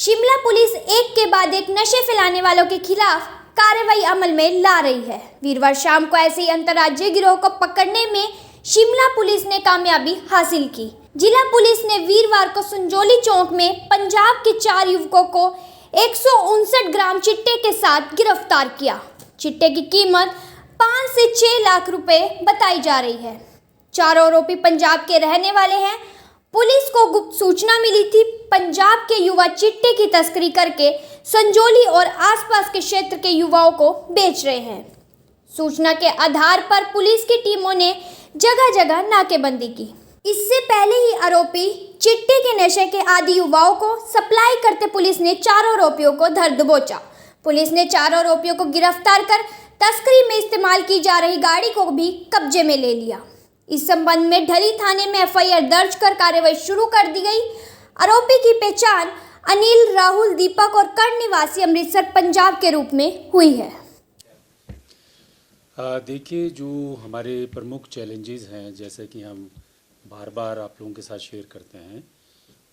Shimla police एक के बाद एक नशे फैलाने वालों के खिलाफ कार्रवाई अमल में ला रही है। वीरवार शाम को ऐसे ही अंतर्राज्यीय गिरोह को पकड़ने में शिमला पुलिस ने कामयाबी हासिल की। जिला पुलिस ने वीरवार को संजौली चौक में पंजाब के 4 युवकों को 159 ग्राम चिट्टे के साथ गिरफ्तार किया। चिट्टे की कीमत 5 से 6 लाख रुपए बताई जा रही है। चारों आरोपी पंजाब के रहने वाले हैं। पुलिस को गुप्त सूचना मिली थी पंजाब के युवा चिट्टे की तस्करी करके संजौली और आसपास के क्षेत्र के युवाओं को बेच रहे हैं। सूचना के आधार पर पुलिस की टीमों ने जगह जगह नाकेबंदी की। इससे पहले ही आरोपी चिट्टे के नशे के आदी युवाओं को सप्लाई करते पुलिस ने चारों आरोपियों को धर दबोचा। पुलिस ने चारों आरोपियों को गिरफ्तार कर तस्करी में इस्तेमाल की जा रही गाड़ी को भी कब्जे में ले लिया। इस संबंध में ढली थाने में एफआईआर दर्ज कर कार्रवाई शुरू कर दी गई। आरोपी की पहचान अनिल, राहुल, दीपक और कर्ण निवासी अमृतसर पंजाब के रूप में हुई है। देखिए, जो हमारे प्रमुख चैलेंजेस हैं, जैसे कि हम बार बार आप लोगों के साथ शेयर करते हैं,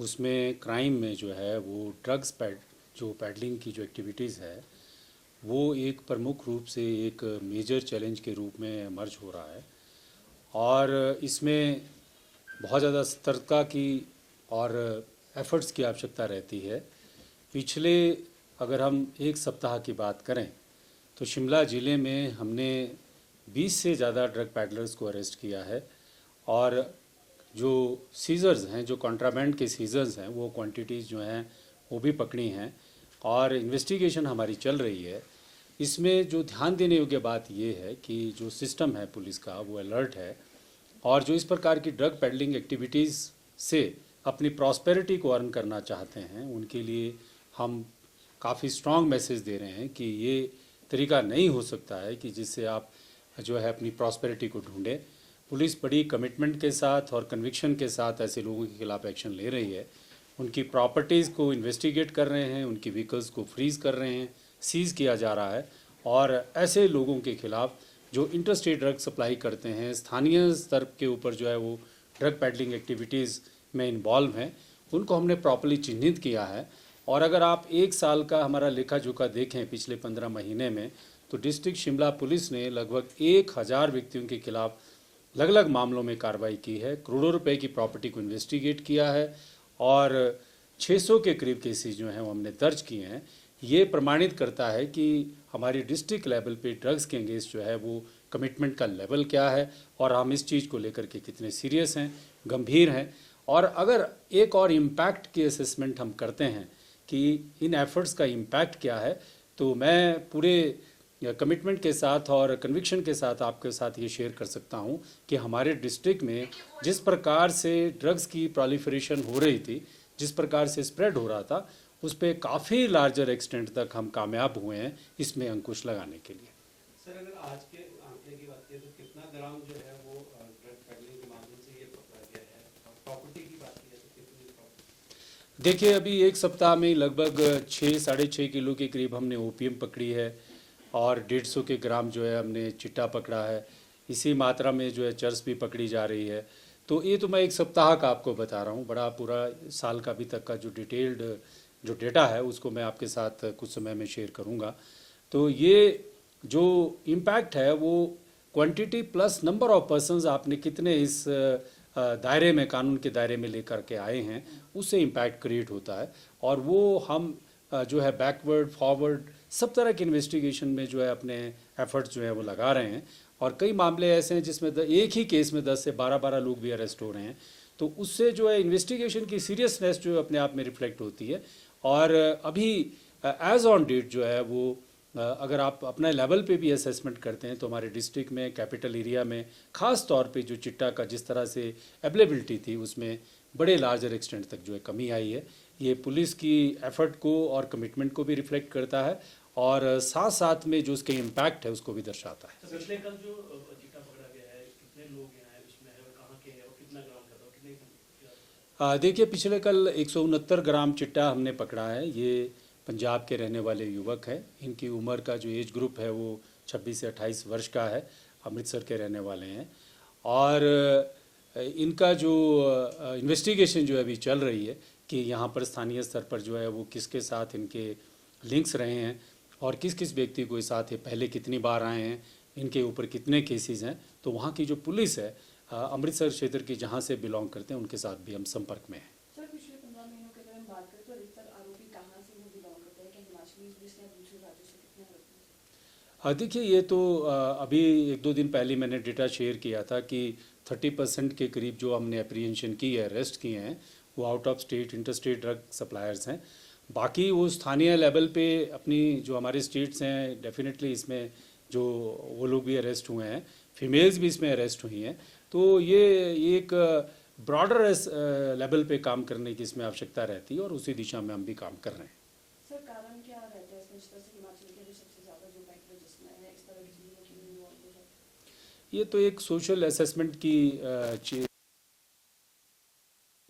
उसमें क्राइम में जो है वो ड्रग्स पैडलिंग की जो एक्टिविटीज़ है वो एक प्रमुख रूप से एक मेजर चैलेंज के रूप में इमर्ज हो रहा है और इसमें बहुत ज़्यादा सतर्कता की और एफर्ट्स की आवश्यकता रहती है। पिछले अगर हम एक सप्ताह की बात करें तो शिमला ज़िले में हमने 20 से ज़्यादा ड्रग पैडलर्स को अरेस्ट किया है और जो सीजर्स हैं, जो कॉन्ट्राबैंड के सीजर्स हैं, वो क्वांटिटीज़ जो हैं वो भी पकड़ी हैं और इन्वेस्टिगेशन हमारी चल रही है। इसमें जो ध्यान देने योग्य बात ये है कि जो सिस्टम है पुलिस का वो अलर्ट है और जो इस प्रकार की ड्रग पेडलिंग एक्टिविटीज़ से अपनी प्रॉस्पेरिटी को अर्न करना चाहते हैं उनके लिए हम काफ़ी स्ट्रॉन्ग मैसेज दे रहे हैं कि ये तरीका नहीं हो सकता है कि जिससे आप जो है अपनी प्रॉस्पेरिटी को ढूंढें। पुलिस बड़ी कमिटमेंट के साथ और कन्विक्शन के साथ ऐसे लोगों के खिलाफ एक्शन ले रही है। उनकी प्रॉपर्टीज़ को इन्वेस्टिगेट कर रहे हैं, उनकी व्हीकल्स को फ्रीज़ कर रहे हैं, सीज़ किया जा रहा है और ऐसे लोगों के खिलाफ जो इंटरस्टेट ड्रग सप्लाई करते हैं, स्थानीय स्तर के ऊपर जो है वो ड्रग पैडलिंग एक्टिविटीज़ में इन्वॉल्व हैं, उनको हमने प्रॉपर्ली चिन्हित किया है। और अगर आप 1 साल का हमारा लेखा जोखा देखें पिछले 15 महीने में, तो डिस्ट्रिक्ट शिमला पुलिस ने लगभग 1000 व्यक्तियों के खिलाफ अलग अलग मामलों में कार्रवाई की है, करोड़ों रुपए की प्रॉपर्टी को इन्वेस्टिगेट किया है और 600 के करीब केसेस जो हैं वो हमने दर्ज किए हैं। ये प्रमाणित करता है कि हमारी डिस्ट्रिक्ट लेवल पे ड्रग्स के अगेंस्ट जो है वो कमिटमेंट का लेवल क्या है और हम इस चीज़ को लेकर के कितने सीरियस हैं, गंभीर हैं। और अगर एक और इम्पैक्ट की असेसमेंट हम करते हैं कि इन एफर्ट्स का इम्पैक्ट क्या है, तो मैं पूरे कमिटमेंट के साथ और कन्विक्शन के साथ आपके साथ ये शेयर कर सकता हूँ कि हमारे डिस्ट्रिक्ट में जिस प्रकार से ड्रग्स की प्रोलिफरेशन हो रही थी, जिस प्रकार से स्प्रेड हो रहा था, उस पर काफ़ी लार्जर एक्सटेंट तक हम कामयाब हुए हैं इसमें अंकुश लगाने के लिए। सर, अगर आज के आंकड़े की बात करें तो कितना ग्राम जो है वो ड्रग पेडलिंग के माध्यम से ये पकड़ा गया है और प्रॉपर्टी की बात की तो कितनी प्रॉपर्टी? देखिए, अभी 1 सप्ताह में लगभग 6-6.5 किलो के करीब हमने ओपीएम पकड़ी है और 150 के ग्राम जो है हमने चिट्टा पकड़ा है। इसी मात्रा में जो है चरस भी पकड़ी जा रही है। तो ये तो मैं 1 सप्ताह का आपको बता रहा हूँ, बड़ा पूरा साल का अभी तक का जो डिटेल्ड जो डेटा है उसको मैं आपके साथ कुछ समय में शेयर करूँगा। तो ये जो इम्पैक्ट है वो quantity plus number of persons आपने कितने इस दायरे में, कानून के दायरे में लेकर के आए हैं, उससे इम्पैक्ट क्रिएट होता है। और वो हम जो है बैकवर्ड फॉरवर्ड सब तरह के इन्वेस्टिगेशन में जो है अपने एफर्ट्स जो है वो लगा रहे हैं और कई मामले ऐसे हैं जिसमें एक ही केस में 10 से 12 लोग भी अरेस्ट हो रहे हैं। तो उससे जो है इन्वेस्टिगेशन की सीरियसनेस जो है अपने आप में रिफ्लेक्ट होती है। और अभी एज ऑन डेट जो है वो अगर आप अपने लेवल पे भी असेसमेंट करते हैं तो हमारे डिस्ट्रिक्ट में कैपिटल एरिया में ख़ास तौर पे जो चिट्टा का जिस तरह से अवेलेबिलिटी थी उसमें बड़े लार्जर एक्सटेंट तक जो है कमी आई है। ये पुलिस की एफर्ट को और कमिटमेंट को भी रिफ्लेक्ट करता है और साथ साथ में जो उसके इम्पैक्ट है उसको भी दर्शाता है। तो पिछले कल जो चिट्टा पकड़ा गया है, कितने लोग हैं उसमें और कहाँ के हैं और कितना ग्राम का था, कितने? देखिए, पिछले कल 169 ग्राम चिट्टा हमने पकड़ा है। ये पंजाब के रहने वाले युवक हैं। इनकी उम्र का जो एज ग्रुप है वो 26 से 28 वर्ष का है, अमृतसर के रहने वाले हैं और इनका जो इन्वेस्टिगेशन जो अभी चल रही है कि यहाँ पर स्थानीय स्तर पर जो है वो किसके साथ इनके लिंक्स रहे हैं और किस किस व्यक्ति को साथ ये पहले कितनी बार आए हैं, इनके ऊपर कितने केसेस हैं। तो वहाँ की जो पुलिस है अमृतसर क्षेत्र की जहाँ से बिलोंग करते हैं उनके साथ भी हम संपर्क में हैं। सर पिछले 15 महीनों की अगर हम बात करें तो अधिकतर आरोपी कहाँ से वो बिलोंग करते हैं, क्या हिमाचली पुलिस या दूसरे राज्यों से, कितने आरोपी? देखिए ये तो अभी 1-2 दिन पहले मैंने डेटा शेयर किया था कि 30% के करीब जो हमने अप्रीहेंशन की है, अरेस्ट किए हैं, वो out of state interstate drug suppliers हैं। बाकी वो स्थानीय लेवल पे अपनी जो हमारे स्टेट्स हैं डेफिनेटली इसमें जो वो लोग भी अरेस्ट हुए हैं, फीमेल्स भी इसमें अरेस्ट हुई हैं। तो ये एक ब्रॉडर लेवल पे काम करने की इसमें आवश्यकता रहती है और उसी दिशा में हम भी काम कर रहे हैं। सर कारण क्या रहता है इसमें, जिस तरह से हिमाचल के भी सबसे ज़्यादा जो बैंक जिसमें है इस तरह की चीज़ों की इन्वॉल्व हो जाती है? ये तो एक सोशल असेसमेंट की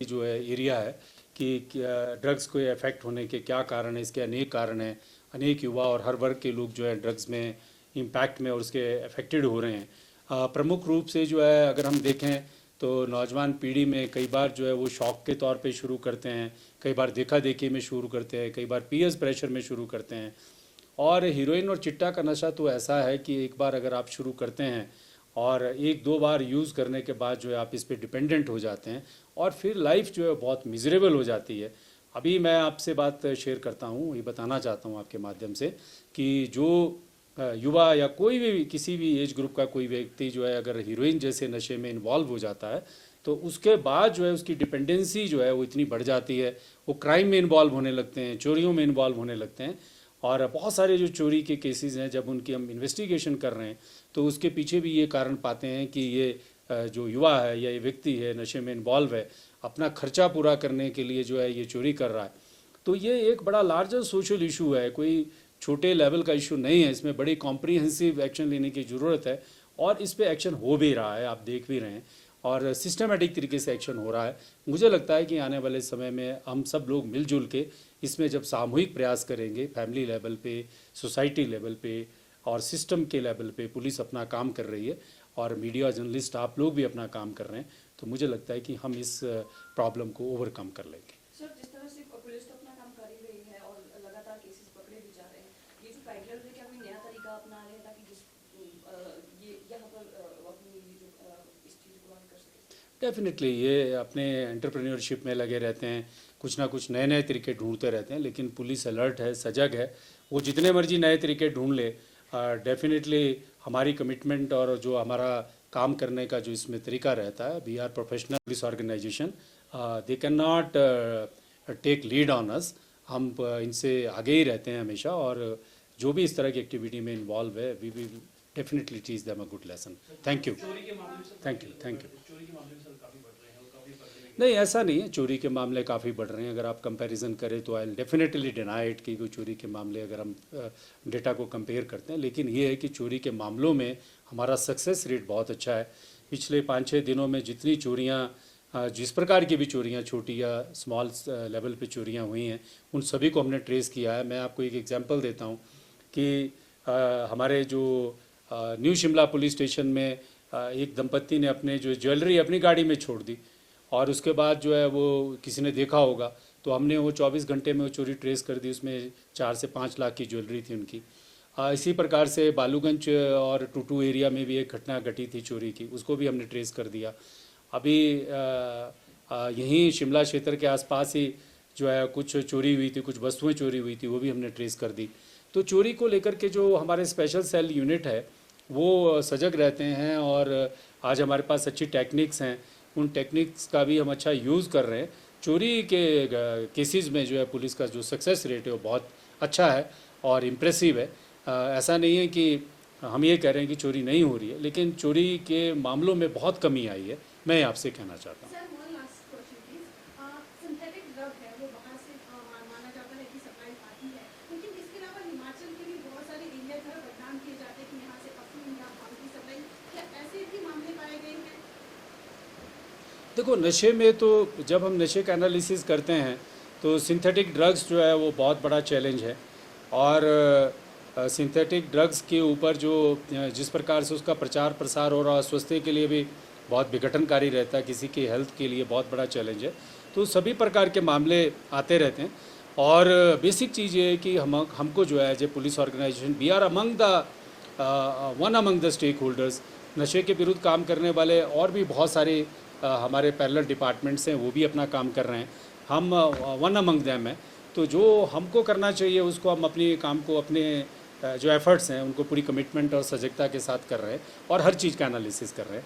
जो है एरिया है कि ड्रग्स को इफेक्ट होने के क्या कारण है। इसके अनेक कारण हैं, अनेक युवा और हर वर्ग के लोग जो है ड्रग्स में इम्पैक्ट में और उसके अफेक्टेड हो रहे हैं। प्रमुख रूप से जो है अगर हम देखें तो नौजवान पीढ़ी में कई बार जो है वो शौक के तौर पे शुरू करते हैं, कई बार देखा देखी में शुरू करते हैं, कई बार पीयर्स प्रेशर में शुरू करते हैं। और हीरोइन और चिट्टा का नशा तो ऐसा है कि एक बार अगर आप शुरू करते हैं और 1-2 बार यूज़ करने के बाद जो है आप इस पे डिपेंडेंट हो जाते हैं और फिर लाइफ जो है बहुत मिजरेबल हो जाती है। अभी मैं आपसे बात शेयर करता हूँ, ये बताना चाहता हूँ आपके माध्यम से कि जो युवा या कोई भी किसी भी एज ग्रुप का कोई व्यक्ति जो है अगर हीरोइन जैसे नशे में इन्वॉल्व हो जाता है तो उसके बाद जो है उसकी डिपेंडेंसी जो है वो इतनी बढ़ जाती है, वो क्राइम में इन्वॉल्व होने लगते हैं, चोरियों में इन्वॉल्व होने लगते हैं। और बहुत सारे जो चोरी के केसेस हैं जब उनकी हम इन्वेस्टिगेशन कर रहे हैं तो उसके पीछे भी ये कारण पाते हैं कि ये जो युवा है या ये व्यक्ति है नशे में इन्वॉल्व है, अपना खर्चा पूरा करने के लिए जो है ये चोरी कर रहा है। तो ये एक बड़ा लार्जर सोशल इशू है, कोई छोटे लेवल का इशू नहीं है। इसमें बड़ी कॉम्प्रिहेंसिव एक्शन लेने की ज़रूरत है और इस पे एक्शन हो भी रहा है, आप देख भी रहे हैं और सिस्टमेटिक तरीके से एक्शन हो रहा है। मुझे लगता है कि आने वाले समय में हम सब लोग मिलजुल के इसमें जब सामूहिक प्रयास करेंगे, फैमिली लेवल पे, सोसाइटी लेवल पे और सिस्टम के लेवल पे पुलिस अपना काम कर रही है और मीडिया जर्नलिस्ट आप लोग भी अपना काम कर रहे हैं, तो मुझे लगता है कि हम इस प्रॉब्लम को ओवरकम कर लेंगे। सर जिस तरह से पुलिस तो अपना काम कर ही रही है और लगातार केसेस पकड़े भी जा रहे हैं, ये जो पैडलर है क्या कोई नया तरीका अपना रहे हैं ताकि ये यहाँ पर अपनी जो इस चीज़ को बंद कर सके? डेफिनेटली ये अपने एंटरप्रेन्योरशिप में लगे रहते हैं, कुछ ना कुछ नए नए तरीके ढूंढते रहते हैं, लेकिन पुलिस अलर्ट है, सजग है। वो जितने मर्जी नए तरीके ढूंढ ले, डेफिनेटली हमारी कमिटमेंट और जो हमारा काम करने का जो इसमें तरीका रहता है, we are professional police organisation, they can not take lead on us. हम इनसे आगे ही रहते हैं हमेशा और जो भी इस तरह की एक्टिविटी में इन्वॉल्व है we will definitely teach them a good lesson. Thank you, thank you, thank you. नहीं, ऐसा नहीं है, चोरी के मामले काफ़ी बढ़ रहे हैं। अगर आप कंपैरिजन करें तो आई डेफिनेटली डिनाई इट कि कोई चोरी के मामले अगर हम डेटा को कंपेयर करते हैं, लेकिन ये है कि चोरी के मामलों में हमारा सक्सेस रेट बहुत अच्छा है। पिछले 5-6 दिनों में जितनी चोरियाँ, जिस प्रकार की भी चोरियाँ, छोटी या स्मॉल लेवल पे चोरियाँ हुई हैं, उन सभी को हमने ट्रेस किया है। मैं आपको एक एग्जांपल देता हूँ कि हमारे जो न्यू शिमला पुलिस स्टेशन में एक दंपत्ति ने अपने जो ज्वेलरी अपनी गाड़ी में छोड़ दी और उसके बाद जो है वो किसी ने देखा होगा तो हमने वो 24 घंटे में वो चोरी ट्रेस कर दी। उसमें 4 से 5 लाख की ज्वेलरी थी उनकी। इसी प्रकार से बालूगंज और टूटू एरिया में भी एक घटना घटी थी चोरी की, उसको भी हमने ट्रेस कर दिया। अभी यहीं शिमला क्षेत्र के आसपास ही जो है कुछ चोरी हुई थी, कुछ वस्तुएं चोरी हुई थी, वो भी हमने ट्रेस कर दी। तो चोरी को लेकर के जो हमारे स्पेशल सेल यूनिट है वो सजग रहते हैं और आज हमारे पास अच्छी टेक्निक्स हैं, उन टेक्निक्स का भी हम अच्छा यूज़ कर रहे हैं। चोरी के केसेस में जो है पुलिस का जो सक्सेस रेट है वो बहुत अच्छा है और इम्प्रेसिव है। ऐसा नहीं है कि हम ये कह रहे हैं कि चोरी नहीं हो रही है, लेकिन चोरी के मामलों में बहुत कमी आई है, मैं आपसे कहना चाहता हूँ। Sir one last question please, synthetic drug है वो बाहर से माना जाता है कि सप्लाई आती है, लेकिन इसके अलावा हिमाचल के भी बहुत सारे एरिया जो है बदनाम किए जाते हैं कि यहाँ से अफीम या भांग की सप्लाई, क्या ऐसे भी मामले पाए गए हैं? देखो, नशे में तो जब हम नशे का एनालिसिस करते हैं तो सिंथेटिक ड्रग्स जो है वो बहुत बड़ा चैलेंज है और सिंथेटिक ड्रग्स के ऊपर जो जिस प्रकार से उसका प्रचार प्रसार हो रहा है, स्वास्थ्य के लिए भी बहुत विघटनकारी रहता है, किसी की हेल्थ के लिए बहुत बड़ा चैलेंज है। तो सभी प्रकार के मामले आते रहते हैं। और बेसिक चीज़ ये है कि हमको जो है as a police organisation we are among the one among the stakeholders. नशे के विरुद्ध काम करने वाले और भी बहुत सारे हमारे पैरेलल डिपार्टमेंट्स हैं, वो भी अपना काम कर रहे हैं, हम वन अमंग देम हैं। तो जो हमको करना चाहिए उसको हम अपने काम को, अपने जो एफर्ट्स हैं उनको पूरी कमिटमेंट और सजगता के साथ कर रहे हैं और हर चीज़ का एनालिसिस कर रहे हैं।